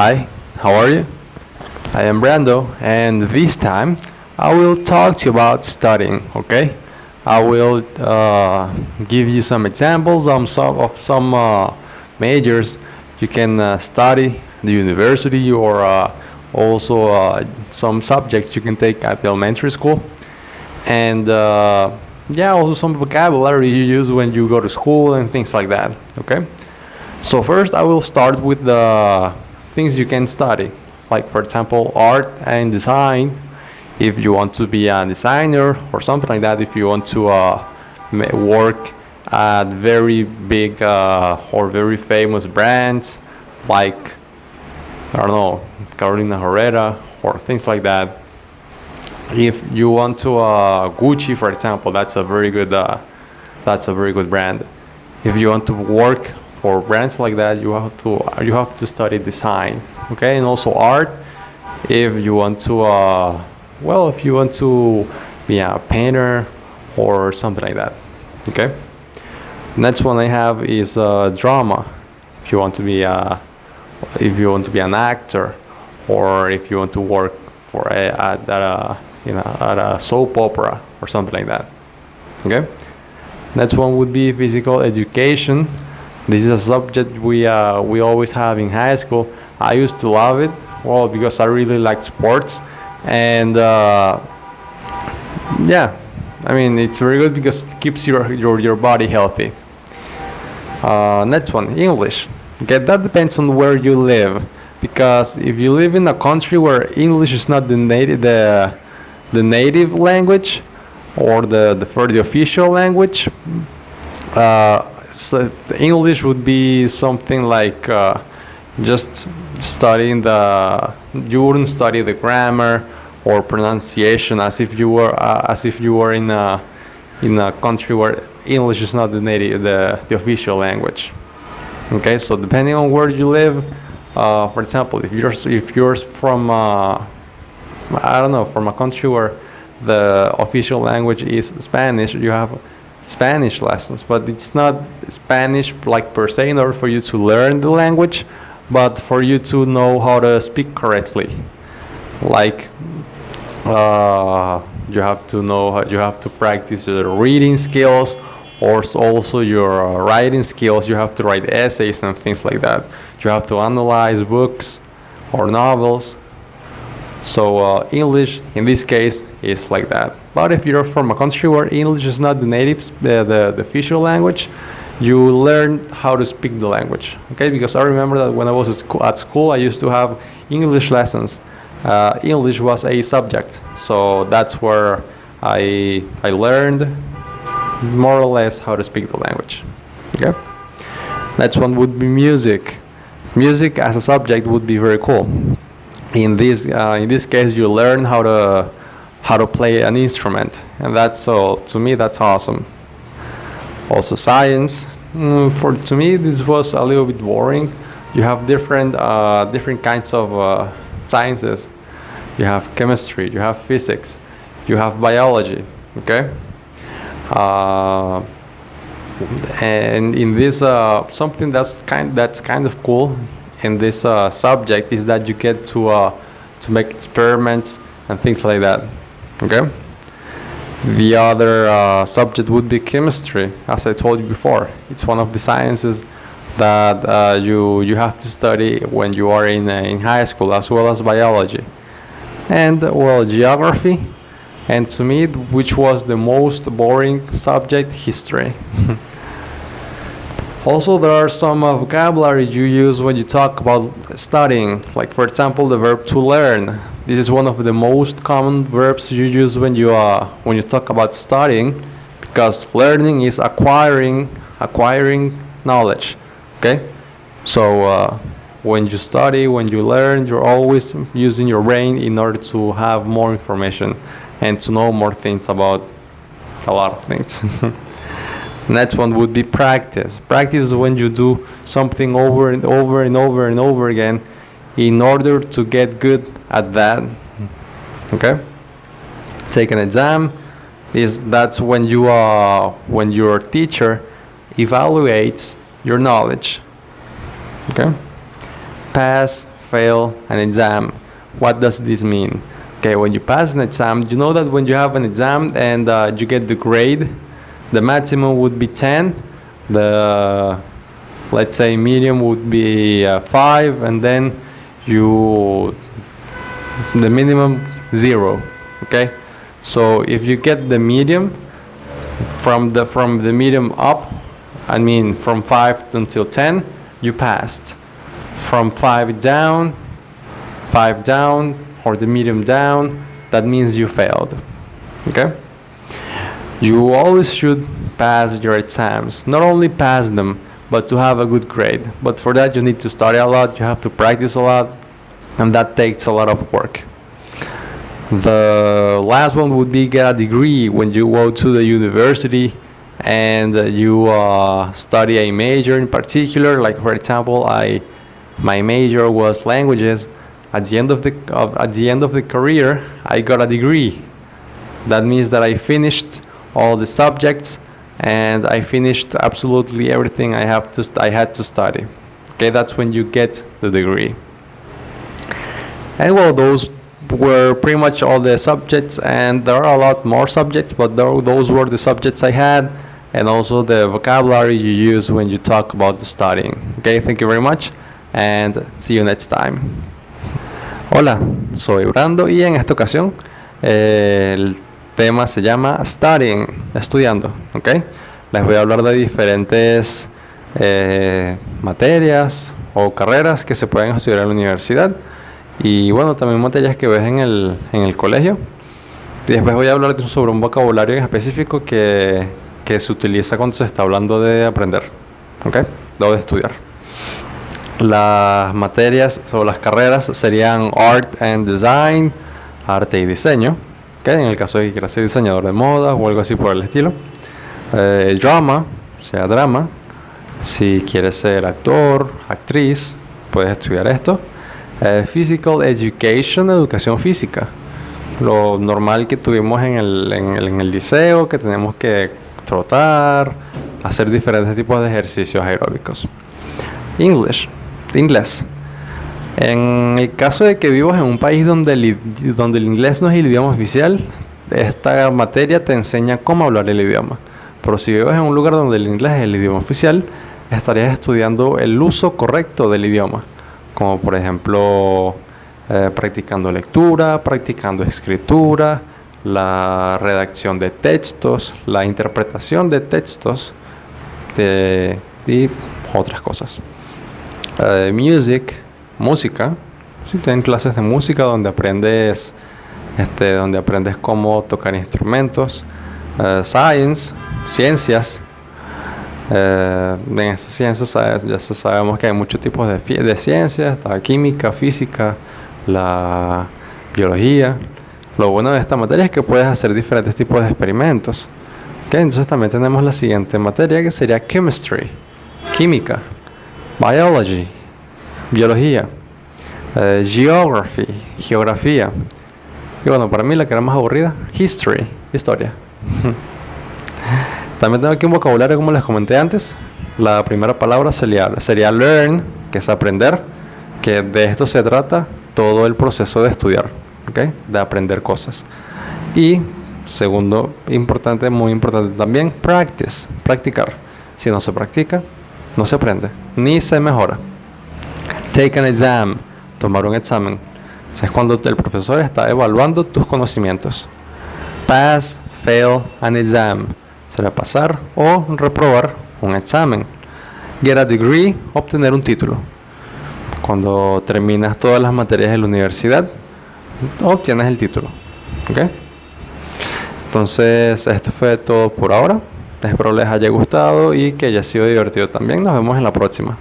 Hi, how are you? I am Brando, and this time I will talk to you about studying. Okay, I will give you some examples of some majors you can study at the university, or also some subjects you can take at the elementary school, and yeah, also some vocabulary you use when you go to school and things like that. Okay, so first I will start with the things you can study, like for example art and design. If you want to be a designer or something like that, if you want to work at very big or very famous brands like, I don't know, Carolina Herrera or things like that. If you want to Gucci, for example, that's a very good brand. If you want to work for brands like that, you have to study design. Okay, and also art. If you want to if you want to be a painter or something like that. Okay, next one I have is drama. If you want to be an actor, or if you want to work for at a soap opera or something like that. Okay, next one would be physical education. This is a subject we always have in high school. I used to love it, well, because I really like sports, and yeah, I mean it's very good because it keeps your body healthy. Next one, English. Okay, that depends on where you live, because if you live in a country where English is not the native language, or the official language, so the English would be something like just studying you wouldn't study the grammar or pronunciation as if you were in a country where English is not the official language. Okay, so depending on where you live, for example, if you're from I don't know, from a country where the official language is Spanish, you have Spanish lessons, but it's not Spanish like per se in order for you to learn the language, but for you to know how to speak correctly. Like you have to practice your reading skills, or also your writing skills. You have to write essays and things like that. You have to analyze books or novels. So English in this case is like that. But if you're from a country where English is not the official language, you learn how to speak the language. Okay, because I remember that when I was at school, I used to have English lessons. English was a subject, so that's where I learned more or less how to speak the language. Okay. Next one would be music. Music as a subject would be very cool. In this case, you learn how to play an instrument, and to me that's awesome. Also science. To me this was a little bit boring. You have different kinds of sciences. You have chemistry, you have physics, you have biology. Okay. And in this something that's kind of cool in this subject is that you get to make experiments and things like that. Okay. The other subject would be chemistry. As I told you before, it's one of the sciences that you have to study when you are in high school, as well as biology, and well, geography, and to me, which was the most boring subject, history. Also, there are some vocabulary you use when you talk about studying, like for example the verb to learn. This is one of the most common verbs you use when you talk about studying, because learning is acquiring knowledge. Okay, so when you study, when you learn, you're always using your brain in order to have more information and to know more things about a lot of things. Next one would be practice. Practice is when you do something over and over and over and over again in order to get good at that. Okay? Take an exam. That's when when your teacher evaluates your knowledge. Okay? Pass, fail an exam. What does this mean? Okay, when you pass an exam, you know that when you have an exam and you get the grade, the maximum would be 10, the let's say medium would be 5, and then the minimum 0. Okay, so if you get the medium from the medium up, I mean from 5 until 10, you passed. From 5 down, or the medium down, that means you failed. Okay, you always should pass your exams. Not only pass them, but to have a good grade. But for that, you need to study a lot, you have to practice a lot, and that takes a lot of work. The last one would be get a degree. When you go to the university and you study a major in particular, like for example, my major was languages. At the end of the career, I got a degree. That means that I finished all the subjects and I finished absolutely everything I had to study. Okay, that's when you get the degree. And well, those were pretty much all the subjects, and there are a lot more subjects, but those were the subjects I had, and also the vocabulary you use when you talk about the studying. Okay, thank you very much, and see you next time. Hola, soy Brando y en esta ocasión el tema se llama Studying, estudiando. Okay, les voy a hablar de diferentes materias o carreras que se pueden estudiar en la universidad. Y bueno, también materias que ves en el colegio. Y después voy a hablar sobre un vocabulario en específico que se utiliza cuando se está hablando de aprender, ¿ok? O de estudiar. Las materias o las carreras serían Art and Design, arte y diseño, ¿ok? En el caso de que quieras ser diseñador de moda o algo así por el estilo. Drama, o sea, drama. Si quieres ser actor, actriz, puedes estudiar esto. Physical Education, educación física, lo normal que tuvimos en el liceo, que tenemos que trotar, hacer diferentes tipos de ejercicios aeróbicos. English, inglés. En el caso de que vivas en un país donde el inglés no es el idioma oficial, esta materia te enseña cómo hablar el idioma. Pero si vives en un lugar donde el inglés es el idioma oficial, estarías estudiando el uso correcto del idioma. Como por ejemplo practicando lectura, practicando escritura, la redacción de textos, la interpretación de textos y otras cosas. Music, música. Si tienen clases de música donde aprendes cómo tocar instrumentos. Science, ciencias. En estas ciencias ya sabemos que hay muchos tipos de ciencias, la química, física, la biología. Lo bueno de esta materia es que puedes hacer diferentes tipos de experimentos. Okay, entonces también tenemos la siguiente materia que sería Chemistry, química, Biology, biología, Geography, geografía. Y bueno, para mí la que era más aburrida, History, historia. También tengo aquí un vocabulario como les comenté antes. La primera palabra sería learn, que es aprender, que de esto se trata todo el proceso de estudiar, ¿okay? De aprender cosas. Y segundo, importante, muy importante también, practice, practicar. Si no se practica, no se aprende, ni se mejora. Take an exam, tomar un examen. O sea, es cuando el profesor está evaluando tus conocimientos. Pass, fail an exam. Será pasar o reprobar un examen. Get a degree, obtener un título. Cuando terminas todas las materias de la universidad, obtienes el título. ¿Okay? Entonces, esto fue todo por ahora. Espero les haya gustado y que haya sido divertido también. Nos vemos en la próxima.